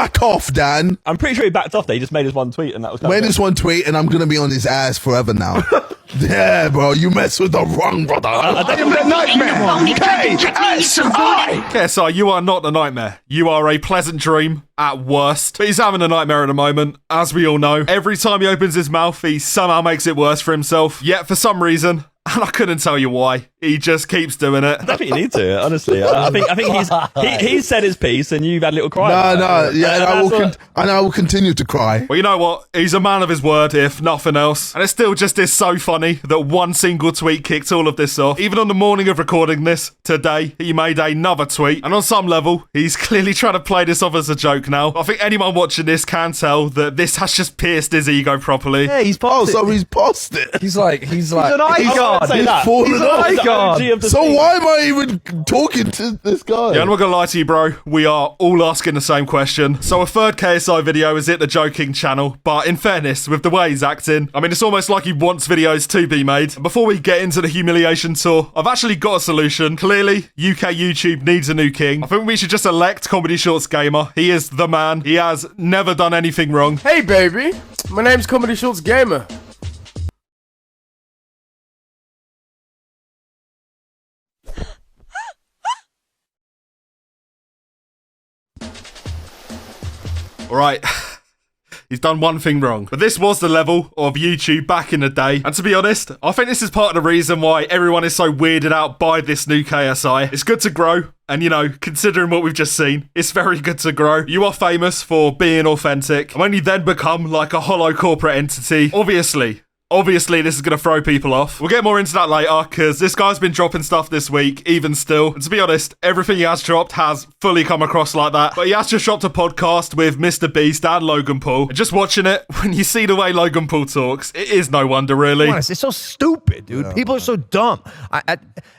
back off, Dan. I'm pretty sure he backed off there. He just made his one tweet and that was... Made this one tweet and I'm going to be on his ass forever now. Yeah, bro, you mess with the wrong brother. I'm the nightmare. KSI. KSI, you are not the nightmare. You are a pleasant dream at worst. But he's having a nightmare at the moment, as we all know. Every time he opens his mouth, he somehow makes it worse for himself. Yet, for some reason, and I couldn't tell you why, he just keeps doing it. I don't think you need to, honestly. I think he's said his piece and you've had a little cry. And I will continue to cry. Well, you know what? He's a man of his word, if nothing else. And it still just is so funny that one single tweet kicked all of this off. Even on the morning of recording this, today, he made another tweet. And on some level, he's clearly trying to play this off as a joke now. I think anyone watching this can tell that this has just pierced his ego properly. Yeah, he's paused it. So he's paused it. He's like, He's an icon. He's fallen off. God. So why am I even talking to this guy? Yeah, I'm not gonna lie to you, bro. We are all asking the same question. So a third KSI video is hit the joking channel, but in fairness, with the way he's acting, I mean, it's almost like he wants videos to be made. And before we get into the humiliation tour, I've actually got a solution. Clearly, UK YouTube needs a new king. I think we should just elect Comedy Shorts Gamer. He is the man. He has never done anything wrong. Hey, baby. My name's Comedy Shorts Gamer. All right. He's done one thing wrong. But this was the level of YouTube back in the day. And to be honest, I think this is part of the reason why everyone is so weirded out by this new KSI. It's good to grow. And, you know, considering what we've just seen, it's very good to grow. You are famous for being authentic. And when you then become like a hollow corporate entity, Obviously, this is going to throw people off. We'll get more into that later, because this guy's been dropping stuff this week, even still. And to be honest, everything he has dropped has fully come across like that. But he has just dropped a podcast with Mr. Beast and Logan Paul. And just watching it, when you see the way Logan Paul talks, it is no wonder, really. It's so stupid, dude. Yeah. People are so dumb.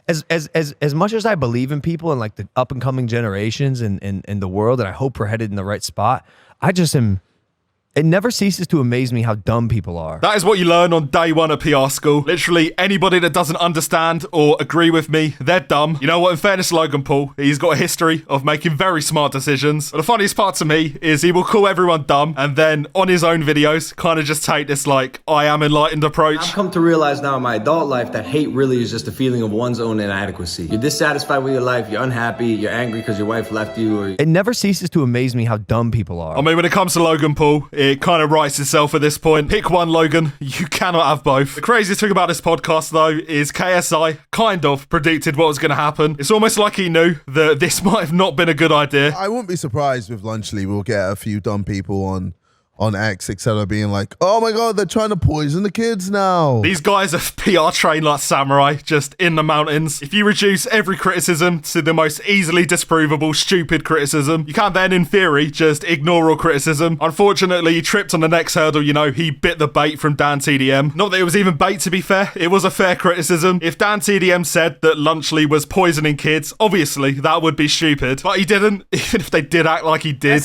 As much as I believe in people and like the up and coming generations and the world, and I hope we're headed in the right spot, I just am... It never ceases to amaze me how dumb people are. That is what you learn on day one of PR school. Literally, anybody that doesn't understand or agree with me, they're dumb. You know what? In fairness to Logan Paul, he's got a history of making very smart decisions. But the funniest part to me is he will call everyone dumb and then on his own videos kind of just take this like, I am enlightened approach. I've come to realize now in my adult life that hate really is just a feeling of one's own inadequacy. You're dissatisfied with your life, you're unhappy, you're angry because your wife left you. Or it never ceases to amaze me how dumb people are. I mean, when it comes to Logan Paul, it kind of writes itself at this point. Pick one, Logan. You cannot have both. The craziest thing about this podcast, though, is KSI kind of predicted what was going to happen. It's almost like he knew that this might have not been a good idea. I wouldn't be surprised with Lunchley. We'll get a few dumb people on X, etc., being like, oh my god, they're trying to poison the kids now. These guys are PR trained like samurai, just in the mountains. If you reduce every criticism to the most easily disprovable, stupid criticism, you can then, in theory, just ignore all criticism. Unfortunately, he tripped on the next hurdle, you know, he bit the bait from Dan TDM. Not that it was even bait, to be fair. It was a fair criticism. If Dan TDM said that Lunchley was poisoning kids, obviously, that would be stupid. But he didn't, even if they did act like he did.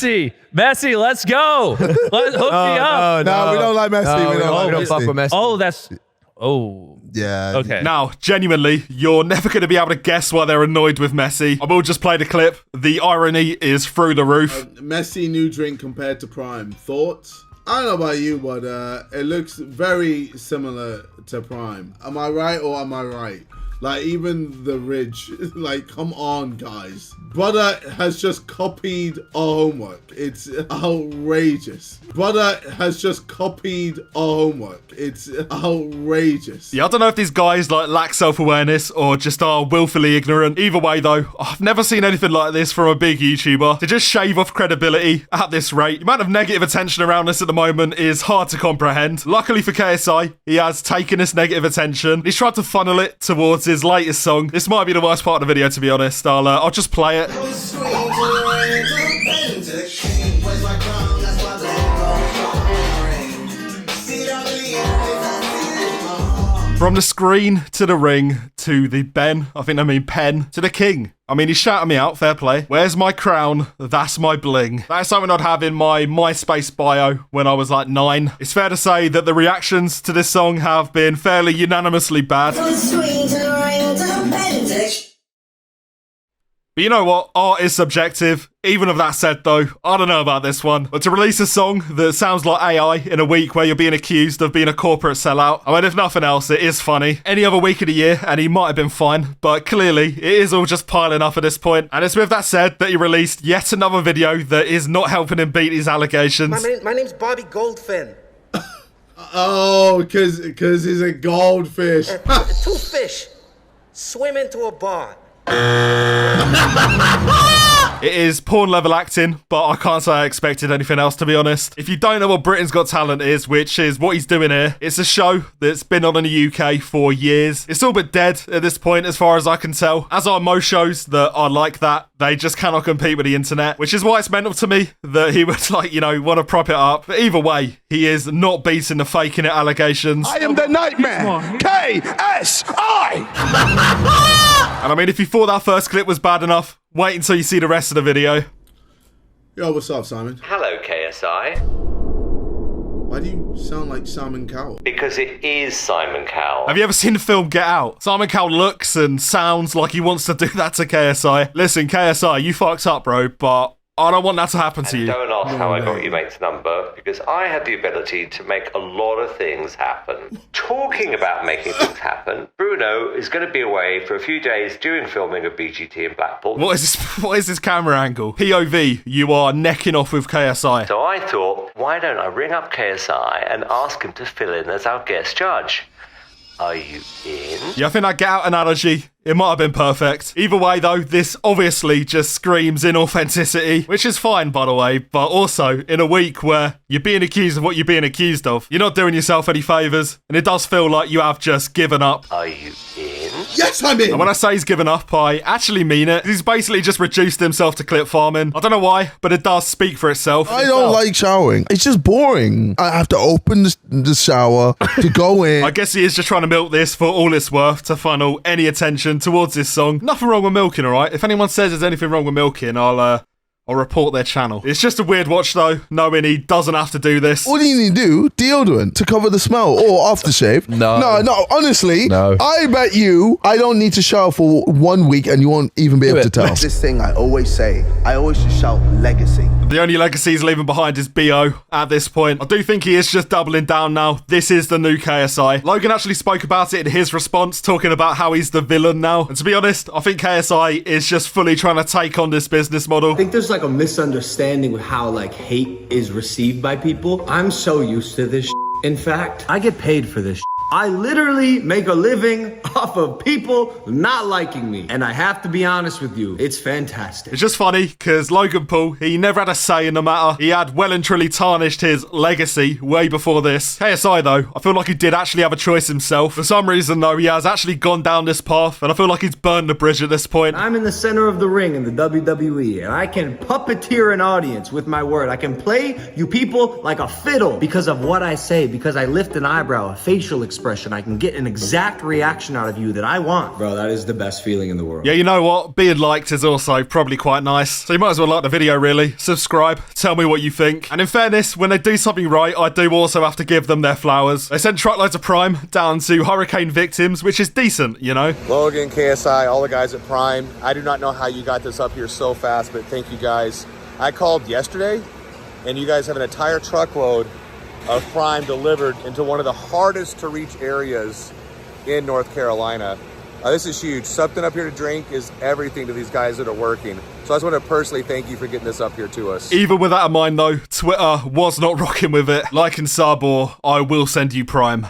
Messi, let's go. Let's hook me up. No, we don't like Messi. No, we don't fuck with Messi. Oh, that's... Oh. Yeah. Okay. Now, genuinely, you're never going to be able to guess why they're annoyed with Messi. I will just play the clip. The irony is through the roof. Messi new drink compared to Prime. Thoughts? I don't know about you, but it looks very similar to Prime. Am I right or am I right? Like, even the Ridge, like, come on, guys. Brother has just copied our homework. It's outrageous. Brother has just copied our homework. It's outrageous. Yeah, I don't know if these guys, like, lack self-awareness or just are willfully ignorant. Either way, though, I've never seen anything like this from a big YouTuber. To just shave off credibility at this rate. The amount of negative attention around this at the moment is hard to comprehend. Luckily for KSI, he has taken this negative attention. He's tried to funnel it towards his latest song. This might be the worst part of the video, to be honest. I'll just play it. From the screen to the ring to the pen to the king. I mean, he's shouting me out, fair play. Where's my crown? That's my bling. That's something I'd have in my MySpace bio when I was like 9. It's fair to say that the reactions to this song have been fairly unanimously bad. But you know what? Art is subjective. Even with that said, though, I don't know about this one. But to release a song that sounds like AI in a week where you're being accused of being a corporate sellout, I mean, if nothing else, it is funny. Any other week of the year, and he might have been fine, but clearly, it is all just piling up at this point. And it's with that said that he released yet another video that is not helping him beat his allegations. My name's Bobby Goldfin. Oh, because he's a goldfish. Two fish swim into a bar. It is porn level acting, but I can't say I expected anything else, to be honest. If you don't know what Britain's Got Talent is, which is what he's doing here, it's a show that's been on in the UK for years. It's all but dead at this point, as far as I can tell. As are most shows that are like that, they just cannot compete with the internet, which is why it's mental to me that he would, like, you know, want to prop it up. But either way, he is not beating the faking it allegations. I am the Nightman. KSI. And I mean, if you thought that first clip was bad enough, wait until you see the rest of the video. Yo, what's up, Simon? Hello, KSI. Why do you sound like Simon Cowell? Because it is Simon Cowell. Have you ever seen the film Get Out? Simon Cowell looks and sounds like he wants to do that to KSI. Listen, KSI, you fucked up, bro, but I don't want that to happen to you. Don't ask how I got your mate's number, because I have the ability to make a lot of things happen. Talking about making things happen, Bruno is going to be away for a few days during filming of BGT in Blackpool. What is this camera angle? POV, you are necking off with KSI. So I thought, why don't I ring up KSI and ask him to fill in as our guest judge? Are you in? Yeah, I think that Get Out analogy, it might have been perfect. Either way, though, this obviously just screams inauthenticity, which is fine, by the way, but also in a week where you're being accused of what you're being accused of, you're not doing yourself any favours, and it does feel like you have just given up. Are you in? Yes, I'm in! And when I say he's given up, I actually mean it. He's basically just reduced himself to clip farming. I don't know why, but it does speak for itself. I don't like showering. It's just boring. I have to open the shower to go in. I guess he is just trying to milk this for all it's worth to funnel any attention towards this song. Nothing wrong with milking, alright? If anyone says there's anything wrong with milking, I'll report their channel. It's just a weird watch though, knowing he doesn't have to do this. What do you need to do? Deodorant to cover the smell or aftershave? No. No, honestly, No. I bet you I don't need to shower for 1 week and you won't even be able to tell. This thing I always say, I always just shout legacy. The only legacy he's leaving behind is BO at this point. I do think he is just doubling down now. This is the new KSI. Logan actually spoke about it in his response, talking about how he's the villain now. And to be honest, I think KSI is just fully trying to take on this business model. I think there's like a misunderstanding with how like hate is received by people. I'm so used to this. In fact, I get paid for this. I literally make a living off of people not liking me. And I have to be honest with you, it's fantastic. It's just funny because Logan Paul, he never had a say in the matter. He had well and truly tarnished his legacy way before this. KSI though, I feel like he did actually have a choice himself. For some reason though, he has actually gone down this path and I feel like he's burned the bridge at this point. I'm in the center of the ring in the WWE and I can puppeteer an audience with my word. I can play you people like a fiddle because of what I say, because I lift an eyebrow, a facial expression. I can get an exact reaction out of you that I want. Bro, that is the best feeling in the world. Yeah, you know what? Being liked is also probably quite nice. So you might as well like the video, really. Subscribe. Tell me what you think. And in fairness, when they do something right, I do also have to give them their flowers. They sent truckloads of Prime down to hurricane victims, which is decent, you know? Logan, KSI, all the guys at Prime. I do not know how you got this up here so fast, but thank you guys. I called yesterday, and you guys have an entire truckload of Prime delivered into one of the hardest to reach areas in North Carolina. This is huge. Something up here to drink is everything to these guys that are working. So I just want to personally thank you for getting this up here to us. Even with that in mind though, Twitter was not rocking with it. Like and sub or I will send you Prime.